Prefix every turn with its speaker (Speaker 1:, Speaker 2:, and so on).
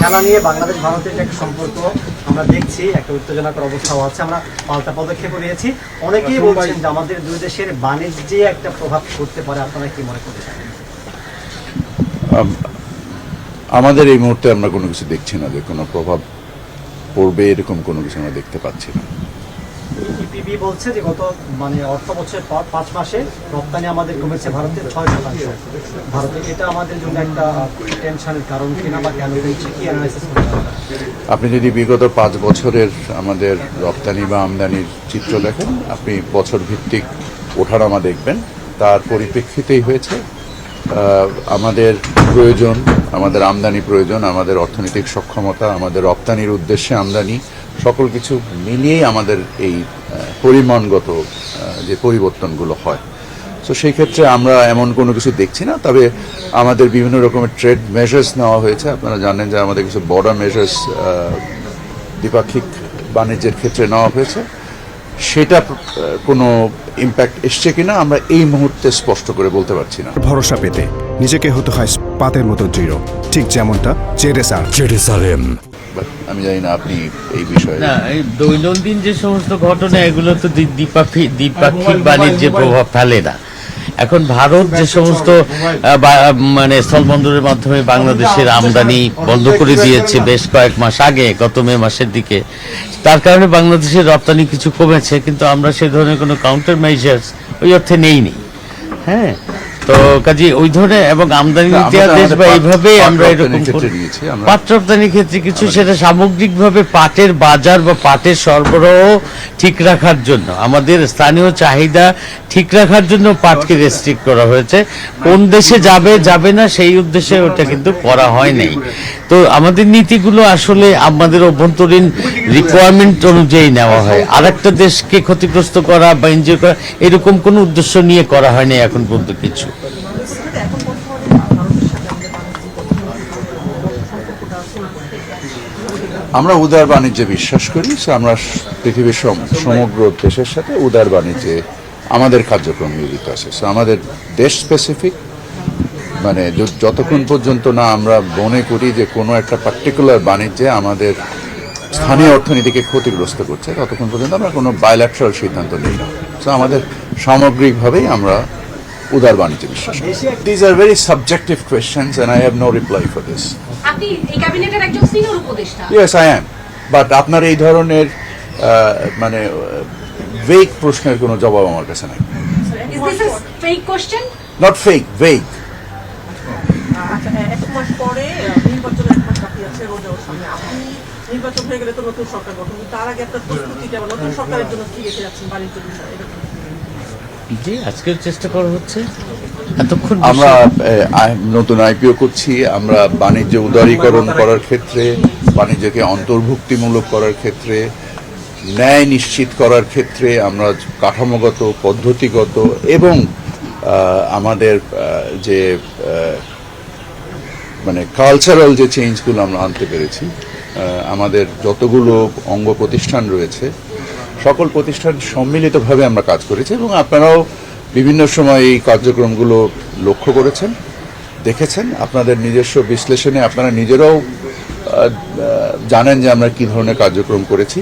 Speaker 1: খেলা নিয়ে বাংলাদেশ ভারতের যে একটা সম্পর্ক আমরা দেখছি একটা উত্তেজনাকর অবস্থাও আছে, আমরা পাল্টা পদক্ষেপ নিয়েছি। অনেকেই বলছেন যে আমাদের দুই দেশের বাণিজ্যে একটা প্রভাব পড়তে পারে, আপনারা কি মনে করছেন?
Speaker 2: আমাদের এই মুহূর্তে আমরা কোনো কিছু দেখছি না যে কোনো প্রভাব পড়বে, এরকম কোনো কিছু আমরা দেখতে পাচ্ছি না।
Speaker 1: ইপিবি বলছে যে গত অর্থ বছরের 5 মাসে রপ্তানি আমাদের কমেছে ভারতের 6%। ভারতে এটা আমাদের জন্য একটা টেনশনের কারণ কিনা বা কেন হয়েছে, কি অ্যানালাইসিস করতে হবে?
Speaker 2: আপনি যদি বিগত 5 বছরের আমাদের রপ্তানি বা আমদানির চিত্র দেখেন, আপনি বছর ভিত্তিক ওঠানামা দেখবেন, তার পরিপ্রেক্ষিতেই হয়েছে। আমাদের প্রয়োজন, আমাদের আমদানি প্রয়োজন, আমাদের অর্থনৈতিক সক্ষমতা, আমাদের রপ্তানির উদ্দেশ্যে আমদানি, সকল কিছু মিলিয়েই আমাদের এই পরিমাণগত যে পরিবর্তনগুলো হয়। তো সেই ক্ষেত্রে আমরা এমন কোনো কিছু দেখছি না। তবে আমাদের বিভিন্ন রকমের ট্রেড মেজার্স নেওয়া হয়েছে। আপনারা জানেন যে আমাদের কিছু বর্ডার মেজার্স দ্বিপাক্ষিক বাণিজ্যের ক্ষেত্রে নেওয়া হয়েছে। সেটা কোনো ইম্প্যাক্ট এসছে কিনা আমরা এই মুহূর্তে স্পষ্ট করে বলতে পারছি না।
Speaker 3: ভরসা পেতে নিজেকে হতে হয় পাতের মতো দৃঢ়, ঠিক যেমনটা জেডএসআরএম।
Speaker 2: আমি জানি না আপনি এই বিষয়ে।
Speaker 4: না, এই দৈনন্দিন যে সমস্ত ঘটনা এগুলো তো দ্বিপাক্ষিক বাণিজ্যে প্রভাব ফেলে না। এখন ভারত যে সমস্ত স্থলবন্দরের মাধ্যমে বাংলাদেশের আমদানি বন্ধ করে দিয়েছে বেশ কয়েক মাস আগে, গত মে মাসের দিকে, তার কারণে বাংলাদেশের রপ্তানি কিছু কমেছে, কিন্তু আমরা সে ধরনের কোনো কাউন্টার মেজার্স ওই অর্থে নেইনি। হ্যাঁ, তো কাজে ওই ধরনের এবং আমদানি দেশ বা এইভাবে আমরা এরকম পাট রপ্তানির ক্ষেত্রে কিছু, সেটা সামগ্রিকভাবে পাটের বাজার বা পাটের সরবরাহ ঠিক রাখার জন্য, আমাদের স্থানীয় চাহিদা ঠিক রাখার জন্য পাটকে রেস্ট্রিক্ট করা হয়েছে। কোন দেশে যাবে না সেই উদ্দেশ্যে ওটা কিন্তু করা হয় নাই। তো আমাদের নীতিগুলো আসলে আমাদের অভ্যন্তরীণ রিকোয়ারমেন্ট অনুযায়ী নেওয়া হয়। আর একটা দেশকে ক্ষতিগ্রস্ত করা বা ইনজিওর করা এরকম কোনো উদ্দেশ্য নিয়ে করা হয়নি এখন পর্যন্ত কিছু।
Speaker 2: আমরা উদার বাণিজ্যে বিশ্বাস করি। আমরা পৃথিবীর সমগ্র দেশের সাথে উদার বাণিজ্যে আমাদের কার্যক্রম নিয়োজিত আছে। আমাদের দেশ স্পেসিফিক যতক্ষণ পর্যন্ত না আমরা মনে করি যে কোনো একটা পার্টিকুলার বাণিজ্যে আমাদের স্থানীয় অর্থনীতিকে ক্ষতিগ্রস্ত করছে, ততক্ষণ পর্যন্ত আমরা কোনো বায়োল্যাটারাল সিদ্ধান্ত নিই না। আমাদের সামগ্রিকভাবেই আমরা উদার বাণিজ্যে বিশ্বাস করি। These are very subjective questions and I have no reply for this.
Speaker 5: আপনি এই ক্যাবিনেটের একজন সিনিয়র উপদেষ্টা।
Speaker 2: Yes, I am. But আপনার এই ধরনের ভেগ প্রশ্নের কোনো জবাব আমার কাছে নাই।
Speaker 5: Is this a fake question?
Speaker 2: Not fake, vague.
Speaker 6: আচ্ছা, এক মাস পরে নির্বাচনের এক মাস বাকি আছে, রোজার সামনে। আপনি নির্বাচন হয়ে গেলে তো নতুন সরকার গঠন, তার আগে আপনার প্রস্তুতি কেমন? নতুন সরকারের জন্য কি রেখে যাচ্ছেন বাণিজ্য বিষয়ে?
Speaker 4: জি, আজকের চেষ্টা করা হচ্ছে। এতক্ষণ
Speaker 2: আমরা নতুন আইপিও করছি। আমরা বাণিজ্য উদারীকরণ করার ক্ষেত্রে, বাণিজ্যকে অন্তর্ভুক্তিমূলক করার ক্ষেত্রে, ন্যায় নিশ্চিত করার ক্ষেত্রে আমরা কাঠামোগত, পদ্ধতিগত এবং আমাদের যে কালচারাল যে চেঞ্জগুলো আমরা আনতে পেরেছি, আমাদের যতগুলো অঙ্গ প্রতিষ্ঠান রয়েছে সকল প্রতিষ্ঠান সম্মিলিতভাবে আমরা কাজ করেছি এবং আপনারাও বিভিন্ন সময় এই কার্যক্রমগুলো লক্ষ্য করেছেন, দেখেছেন। আপনাদের নিজস্ব বিশ্লেষণে আপনারা নিজেরাও জানেন যে আমরা কী ধরনের কার্যক্রম করেছি।